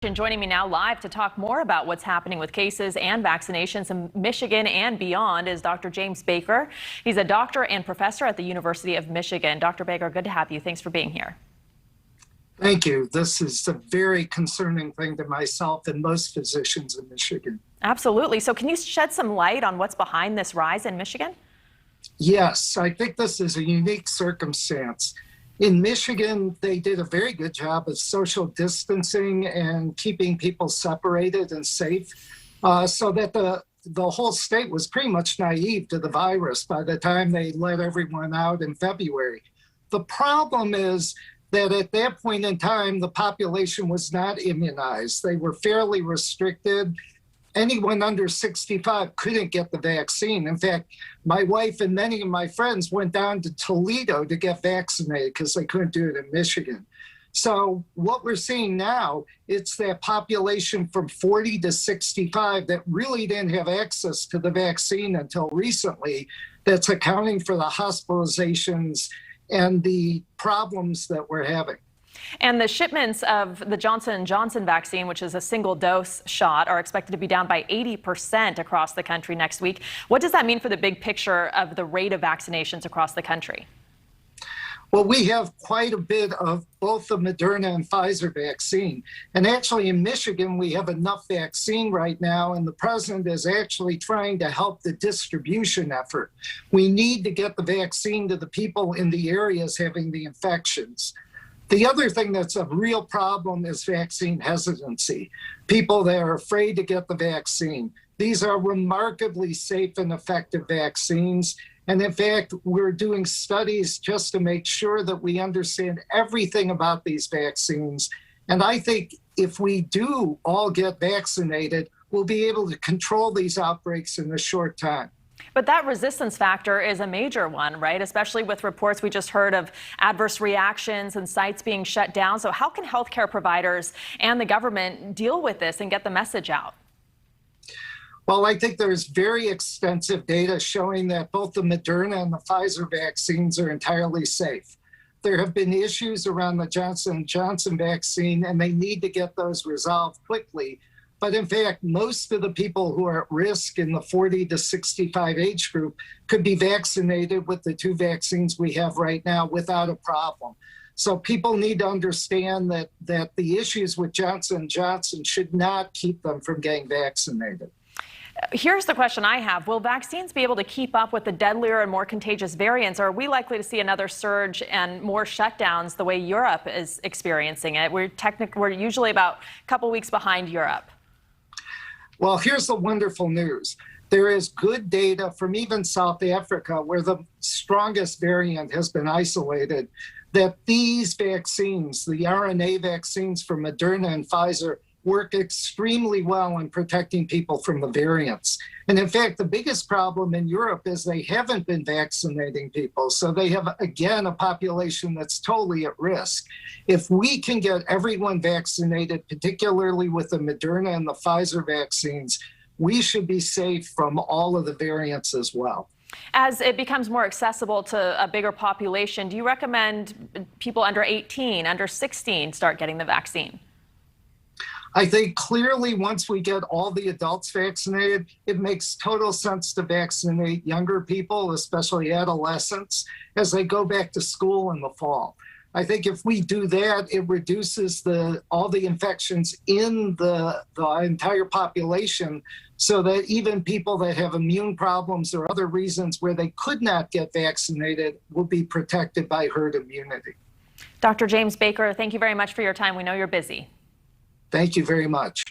And joining me now live to talk more about what's happening with cases and vaccinations in Michigan and beyond is Dr. James Baker. He's a doctor and professor at the University of Michigan. Dr. Baker, good to have you. Thanks for being here. Thank you. This is a very concerning thing to myself and most physicians in Michigan. Absolutely. So can you shed some light on what's behind this rise in Michigan? Yes, I think this is a unique circumstance. In Michigan, they did a very good job of social distancing and keeping people separated and safe, so that the whole state was pretty much naive to the virus by the time they let everyone out in February. The problem is that at that point in time, the population was not immunized. They were fairly restricted. Anyone under 65 couldn't get the vaccine. In fact, my wife and many of my friends went down to Toledo to get vaccinated because they couldn't do it in Michigan. So what we're seeing now, it's that population from 40 to 65 that really didn't have access to the vaccine until recently that's accounting for the hospitalizations and the problems that we're having. And the shipments of the Johnson & Johnson vaccine, which is a single-dose shot, are expected to be down by 80% across the country next week. What does that mean for the big picture of the rate of vaccinations across the country? Well, we have quite a bit of both the Moderna and Pfizer vaccine. And actually in Michigan, we have enough vaccine right now, and the president is actually trying to help the distribution effort. We need to get the vaccine to the people in the areas having the infections. The other thing that's a real problem is vaccine hesitancy. People that are afraid to get the vaccine. These are remarkably safe and effective vaccines. And in fact, we're doing studies just to make sure that we understand everything about these vaccines. And I think if we do all get vaccinated, we'll be able to control these outbreaks in a short time. But that resistance factor is a major one, right? Especially with reports we just heard of adverse reactions and sites being shut down. So how can healthcare providers and the government deal with this and get the message out? Well, I think there's very extensive data showing that both the Moderna and the Pfizer vaccines are entirely safe. There have been issues around the Johnson & Johnson vaccine, and they need to get those resolved quickly. But in fact, most of the people who are at risk in the 40 to 65 age group could be vaccinated with the two vaccines we have right now without a problem. So people need to understand that the issues with Johnson & Johnson should not keep them from getting vaccinated. Here's the question I have. Will vaccines be able to keep up with the deadlier and more contagious variants, or are we likely to see another surge and more shutdowns the way Europe is experiencing it? We're usually about a couple weeks behind Europe. Well, here's the wonderful news. There is good data from even South Africa, where the strongest variant has been isolated, that these vaccines, the RNA vaccines from Moderna and Pfizer, work extremely well in protecting people from the variants. And in fact, the biggest problem in Europe is they haven't been vaccinating people. So they have, again, a population that's totally at risk. If we can get everyone vaccinated, particularly with the Moderna and the Pfizer vaccines, we should be safe from all of the variants as well. As it becomes more accessible to a bigger population, do you recommend people under 18, under 16 start getting the vaccine? I think clearly once we get all the adults vaccinated, it makes total sense to vaccinate younger people, especially adolescents, as they go back to school in the fall. I think if we do that, it reduces all the infections in the entire population, so that even people that have immune problems or other reasons where they could not get vaccinated will be protected by herd immunity. Dr. James Baker, thank you very much for your time. We know you're busy. Thank you very much.